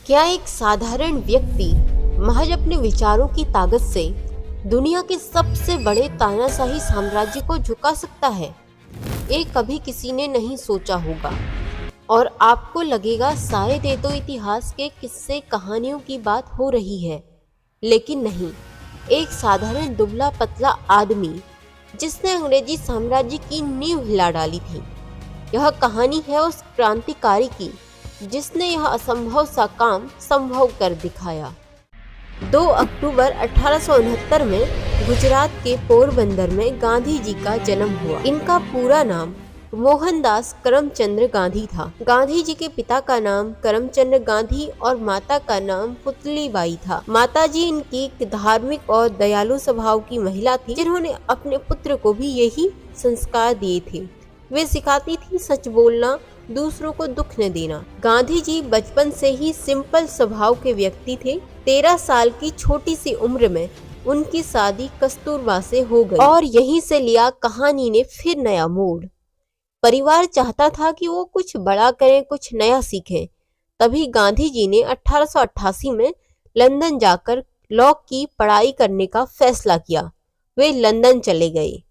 क्या एक साधारण व्यक्ति महज अपने विचारों की ताकत से दुनिया के सबसे बड़े तानाशाही साम्राज्य को झुका सकता है? ये कभी किसी ने नहीं सोचा होगा और आपको लगेगा शायद ये तो इतिहास के किस्से कहानियों की बात हो रही है, लेकिन नहीं। एक साधारण दुबला पतला आदमी जिसने अंग्रेजी साम्राज्य की नींव हिला डाली थी। यह कहानी है उस क्रांतिकारी की जिसने यह असंभव सा काम संभव कर दिखाया। 2 अक्टूबर 1869 में गुजरात के पोरबंदर में गांधी जी का जन्म हुआ। इनका पूरा नाम मोहनदास करमचंद गांधी था। गांधी जी के पिता का नाम करमचंद गांधी और माता का नाम पुतलीबाई था। माताजी इनकी धार्मिक और दयालु स्वभाव की महिला थी, जिन्होंने अपने पुत्र को भी यही संस्कार दिए थे। वे सिखाती थी सच बोलना, दूसरों को दुख न देना। गांधी जी बचपन से ही सिंपल स्वभाव के व्यक्ति थे। 13 साल की छोटी सी उम्र में उनकी शादी कस्तूरबा से हो गई और यहीं से लिया कहानी ने फिर नया मोड़। परिवार चाहता था कि वो कुछ बड़ा करें, कुछ नया सीखें। तभी गांधी जी ने 1888 में लंदन जाकर लॉ की पढ़ाई करने का फैसला किया। वे लंदन चले गए,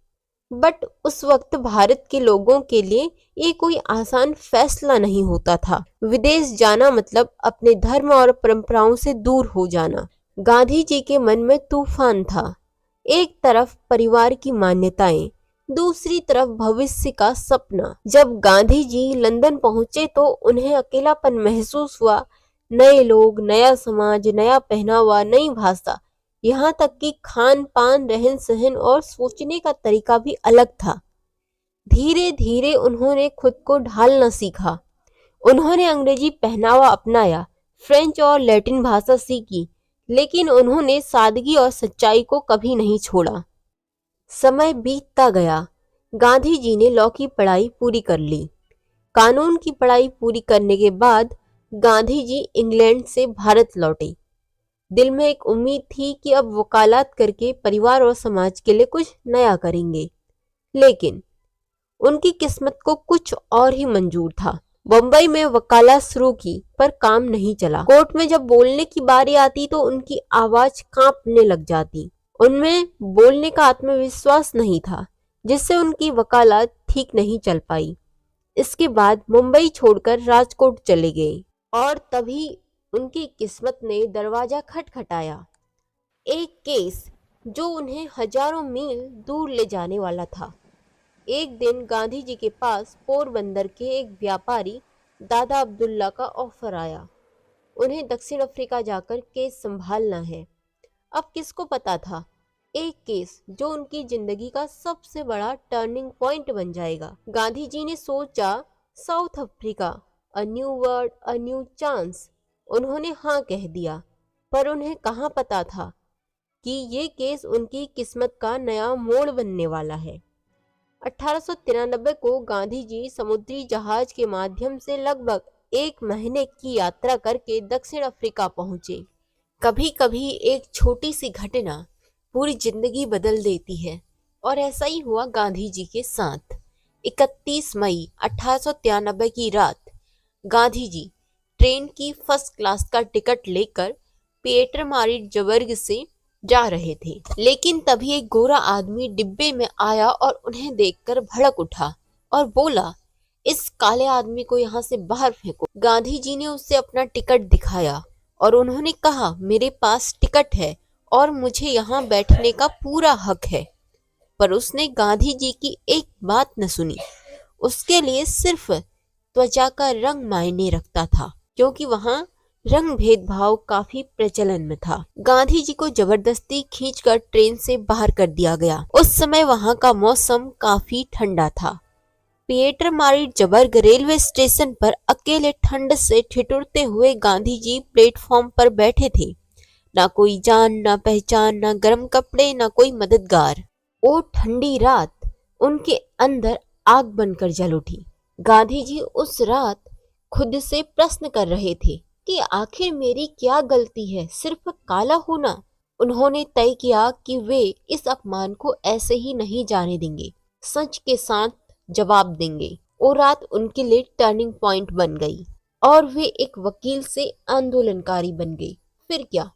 बट उस वक्त भारत के लोगों के लिए ये कोई आसान फैसला नहीं होता था। विदेश जाना मतलब अपने धर्म और परंपराओं से दूर हो जाना। गांधी जी के मन में तूफान था। एक तरफ परिवार की मान्यताएं, दूसरी तरफ भविष्य का सपना। जब गांधी जी लंदन पहुंचे तो उन्हें अकेलापन महसूस हुआ। नए लोग, नया समाज, नया पहनावा, नई भाषा, यहाँ तक कि खान पान, रहन सहन और सोचने का तरीका भी अलग था। धीरे धीरे उन्होंने खुद को ढालना सीखा। उन्होंने अंग्रेजी पहनावा अपनाया, फ्रेंच और लैटिन भाषा सीखी, लेकिन उन्होंने सादगी और सच्चाई को कभी नहीं छोड़ा। समय बीतता गया। गांधी जी ने लॉ की पढ़ाई पूरी कर ली। कानून की पढ़ाई पूरी करने के बाद गांधी जी इंग्लैंड से भारत लौटे। दिल में एक उम्मीद थी कि अब वकालत करके परिवार और समाज के लिए कुछ नया करेंगे, लेकिन उनकी किस्मत को कुछ और ही मंजूर था। बम्बई में वकालत शुरू की, पर काम नहीं चला। कोर्ट में जब बोलने की बारी आती तो उनकी आवाज कांपने लग जाती। उनमें बोलने का आत्मविश्वास नहीं था, जिससे उनकी वकालत ठीक नहीं चल पाई। इसके बाद मुंबई छोड़कर राजकोट चले गए और तभी उनकी किस्मत ने दरवाजा खटखटाया। एक केस जो उन्हें हजारों मील दूर ले जाने वाला था। एक दिन गांधी जी के पास पोरबंदर के एक व्यापारी दादा अब्दुल्ला का ऑफर आया। उन्हें दक्षिण अफ्रीका जाकर केस संभालना है। अब किसको पता था, एक केस जो उनकी जिंदगी का सबसे बड़ा टर्निंग पॉइंट बन जाएगा। गांधी जी ने सोचा, south Africa, a new world, a new chance. उन्होंने हाँ कह दिया, पर उन्हें कहाँ पता था कि ये केस उनकी किस्मत का नया मोड़ बनने वाला है। 1893 को गांधी जी समुद्री जहाज के माध्यम से लगभग 1 महीने की यात्रा करके दक्षिण अफ्रीका पहुंचे। कभी कभी एक छोटी सी घटना पूरी जिंदगी बदल देती है, और ऐसा ही हुआ गांधी जी के साथ। 31 मई 1893 की रात गांधी जी ट्रेन की फर्स्ट क्लास का टिकट लेकर पीटरमारिट्जबर्ग से जा रहे थे, लेकिन तभी एक गोरा आदमी डिब्बे में आया और उन्हें देखकर भड़क उठा और बोला, इस काले आदमी को यहाँ से बाहर फेंको। गांधी जी ने उसे अपना टिकट दिखाया और उन्होंने कहा, मेरे पास टिकट है और मुझे यहाँ बैठने का पूरा हक है। पर उसने गांधी जी की एक बात न सुनी। उसके लिए सिर्फ त्वचा का रंग मायने रखता था, क्योंकि वहां रंग भेदभाव काफी प्रचलन में था। गांधी जी को जबरदस्ती खींचकर ट्रेन से बाहर कर दिया गया। उस समय वहां का मौसम काफी ठंडा था। पीटरमारिट्जबर्ग रेलवे स्टेशन पर अकेले ठंड से ठिठुरते हुए गांधी जी प्लेटफॉर्म पर बैठे थे। ना कोई जान, ना पहचान, ना गर्म कपड़े, ना कोई मददगार। वो ठंडी रात उनके अंदर आग बनकर जल उठी। गांधी जी उस रात खुद से प्रश्न कर रहे थे कि आखिर मेरी क्या गलती है, सिर्फ काला होना? उन्होंने तय किया कि वे इस अपमान को ऐसे ही नहीं जाने देंगे, सच के साथ जवाब देंगे। वो रात उनके लिए टर्निंग पॉइंट बन गई। और वे एक वकील से आंदोलनकारी बन गए। फिर क्या?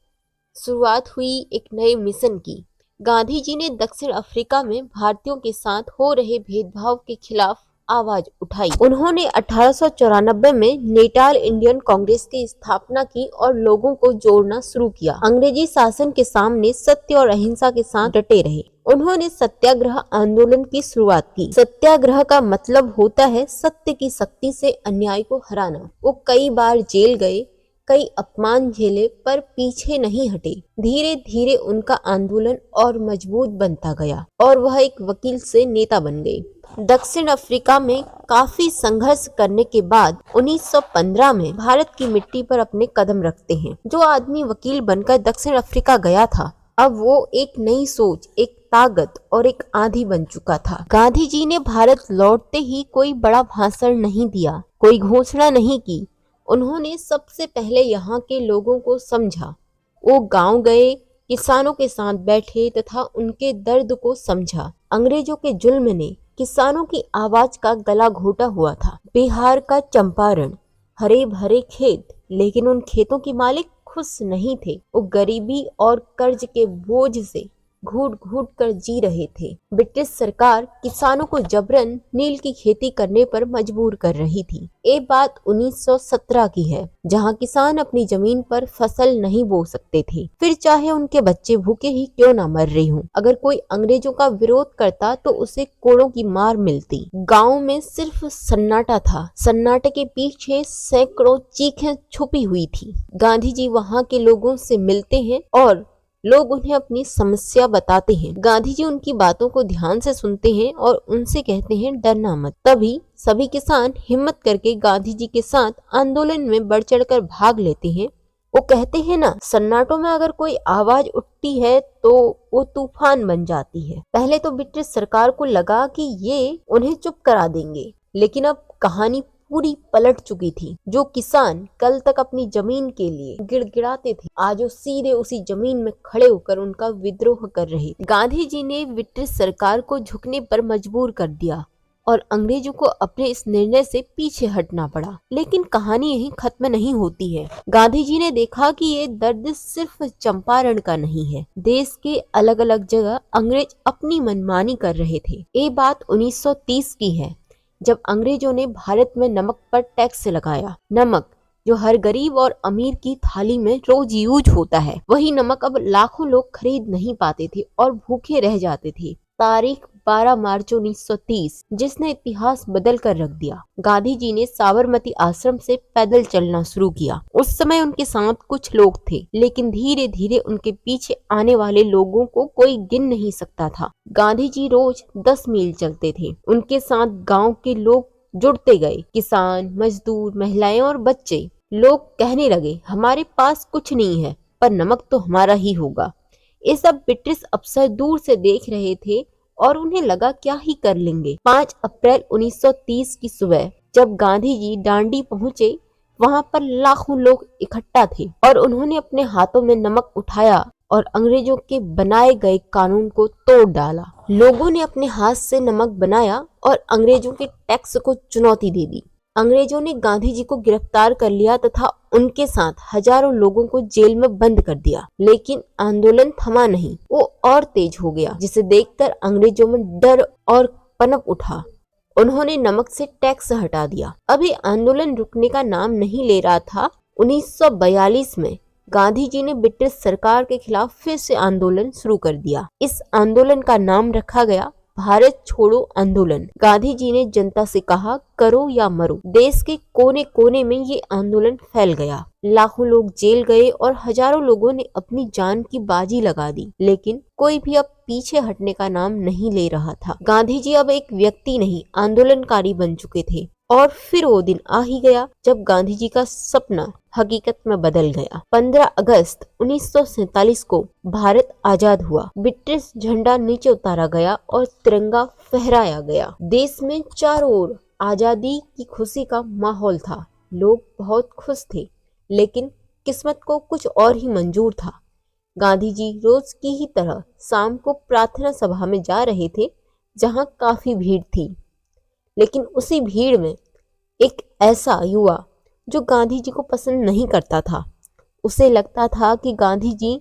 शुरुआत हुई एक नए मिशन की। गांधी जी ने दक्षिण अफ्रीका में भारतीयों के साथ हो रहे भेदभाव के खिलाफ आवाज उठाई। उन्होंने 1894 में नेटाल इंडियन कांग्रेस की स्थापना की और लोगों को जोड़ना शुरू किया। अंग्रेजी शासन के सामने सत्य और अहिंसा के साथ डटे रहे। उन्होंने सत्याग्रह आंदोलन की शुरुआत की। सत्याग्रह का मतलब होता है सत्य की शक्ति से अन्याय को हराना। वो कई बार जेल गए, कई अपमान झेले, पर पीछे नहीं हटे। धीरे धीरे उनका आंदोलन और मजबूत बनता गया और वह एक वकील से नेता बन गए। दक्षिण अफ्रीका में काफी संघर्ष करने के बाद 1915 में भारत की मिट्टी पर अपने कदम रखते हैं। जो आदमी वकील बनकर दक्षिण अफ्रीका गया था, अब वो एक नई सोच, एक ताकत और एक आंधी बन चुका था। गांधी जी ने भारत लौटते ही कोई बड़ा भाषण नहीं दिया, कोई घोषणा नहीं की। उन्होंने सबसे पहले यहाँ के लोगों को समझा। वो गांव गए, किसानों के साथ बैठे तथा उनके दर्द को समझा। अंग्रेजों के जुल्म ने किसानों की आवाज का गला घोटा हुआ था। बिहार का चंपारण, हरे भरे खेत, लेकिन उन खेतों के मालिक खुश नहीं थे। वो गरीबी और कर्ज के बोझ से घूट घूट कर जी रहे थे। ब्रिटिश सरकार किसानों को जबरन नील की खेती करने पर मजबूर कर रही थी। ये बात 1917 की है, जहां किसान अपनी जमीन पर फसल नहीं बो सकते थे, फिर चाहे उनके बच्चे भूखे ही क्यों ना मर रहे हों। अगर कोई अंग्रेजों का विरोध करता तो उसे कोड़ों की मार मिलती। गाँव में सिर्फ सन्नाटा था। सन्नाटे के पीछे सैकड़ों चीखें छुपी हुई थी। गांधी जी वहाँ के लोगों से मिलते हैं और लोग उन्हें अपनी समस्या बताते हैं। गांधी जी उनकी बातों को ध्यान से सुनते हैं और उनसे कहते हैं डरना मत। तभी सभी किसान हिम्मत करके गांधी जी के साथ आंदोलन में बढ़ चढ़कर भाग लेते हैं। वो कहते हैं ना, सन्नाटों में अगर कोई आवाज उठती है तो वो तूफान बन जाती है। पहले तो ब्रिटिश सरकार को लगा कि ये उन्हें चुप करा देंगे, लेकिन अब कहानी पूरी पलट चुकी थी। जो किसान कल तक अपनी जमीन के लिए गिड़गिड़ाते थे, आज वो सीधे उसी जमीन में खड़े होकर उनका विद्रोह कर रहे थे। गांधी जी ने ब्रिटिश सरकार को झुकने पर मजबूर कर दिया और अंग्रेजों को अपने इस निर्णय से पीछे हटना पड़ा। लेकिन कहानी यहीं खत्म नहीं होती है। गांधी जी ने देखा कि ये दर्द सिर्फ चंपारण का नहीं है। देश के अलग अलग जगह अंग्रेज अपनी मनमानी कर रहे थे। ये बात 1930 की है, जब अंग्रेजों ने भारत में नमक पर टैक्स लगाया। नमक जो हर गरीब और अमीर की थाली में रोज यूज होता है, वही नमक अब लाखों लोग खरीद नहीं पाते थे और भूखे रह जाते थे। तारीख 12 मार्च 1930, जिसने इतिहास बदल कर रख दिया। गांधी जी ने साबरमती आश्रम से पैदल चलना शुरू किया। उस समय उनके साथ कुछ लोग थे, लेकिन धीरे धीरे उनके पीछे आने वाले लोगों को कोई गिन नहीं सकता था। गांधी जी रोज 10 मील चलते थे। उनके साथ गांव के लोग जुड़ते गए, किसान, मजदूर, महिलाएं और बच्चे। लोग कहने लगे, हमारे पास कुछ नहीं है, पर नमक तो हमारा ही होगा। ये सब ब्रिटिश अफसर दूर से देख रहे थे और उन्हें लगा क्या ही कर लेंगे। 5 अप्रैल 1930 की सुबह जब गांधी जी डांडी पहुंचे, वहां पर लाखों लोग इकट्ठा थे और उन्होंने अपने हाथों में नमक उठाया और अंग्रेजों के बनाए गए कानून को तोड़ डाला। लोगों ने अपने हाथ से नमक बनाया और अंग्रेजों के टैक्स को चुनौती दे दी। अंग्रेजों ने गांधी जी को गिरफ्तार कर लिया तथा उनके साथ हजारों लोगों को जेल में बंद कर दिया। लेकिन आंदोलन थमा नहीं, वो और तेज हो गया, जिसे देखकर अंग्रेजों में डर और पनप उठा। उन्होंने नमक से टैक्स हटा दिया। अभी आंदोलन रुकने का नाम नहीं ले रहा था। 1942 में गांधी जी ने ब्रिटिश सरकार के खिलाफ फिर से आंदोलन शुरू कर दिया। इस आंदोलन का नाम रखा गया भारत छोड़ो आंदोलन। गांधी जी ने जनता से कहा, करो या मरो। देश के कोने कोने में ये आंदोलन फैल गया। लाखों लोग जेल गए और हजारों लोगों ने अपनी जान की बाजी लगा दी। लेकिन कोई भी अब पीछे हटने का नाम नहीं ले रहा था। गांधी जी अब एक व्यक्ति नहीं, आंदोलनकारी बन चुके थे। और फिर वो दिन आ ही गया जब गांधी जी का सपना हकीकत में बदल गया। 15 अगस्त 1947 को भारत आजाद हुआ। ब्रिटिश झंडा नीचे उतारा गया और तिरंगा फहराया गया। देश में चारों ओर आजादी की खुशी का माहौल था। लोग बहुत खुश थे, लेकिन किस्मत को कुछ और ही मंजूर था। गांधी जी रोज की ही तरह शाम को प्रार्थना सभा में जा रहे थे, जहां काफी भीड़ थी। लेकिन उसी भीड़ में एक ऐसा युवा जो गांधी जी को पसंद नहीं करता था। उसे लगता था कि गांधी जी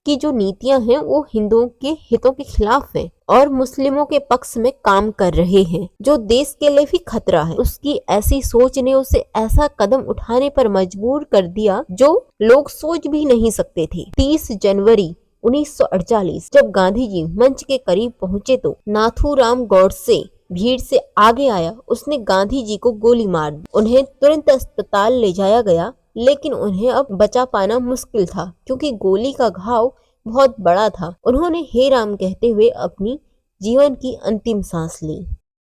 की जो नीतियां हैं वो हिंदुओं के हितों के खिलाफ हैं और मुस्लिमों के पक्ष में काम कर रहे हैं, जो देश के लिए भी खतरा है। उसकी ऐसी सोच ने उसे ऐसा कदम उठाने पर मजबूर कर दिया जो लोग सोच भी नहीं सकते थे। 30 जनवरी 1948 जब गांधी जी मंच के करीब पहुंचे तो नाथूराम गौडसे भीड़ से आगे आया। उसने गांधी जी को गोली मार दी। उन्हें तुरंत अस्पताल ले जाया गया, लेकिन उन्हें अब बचा पाना मुश्किल था क्योंकि गोली का घाव बहुत बड़ा था। उन्होंने हे राम कहते हुए अपनी जीवन की अंतिम सांस ली।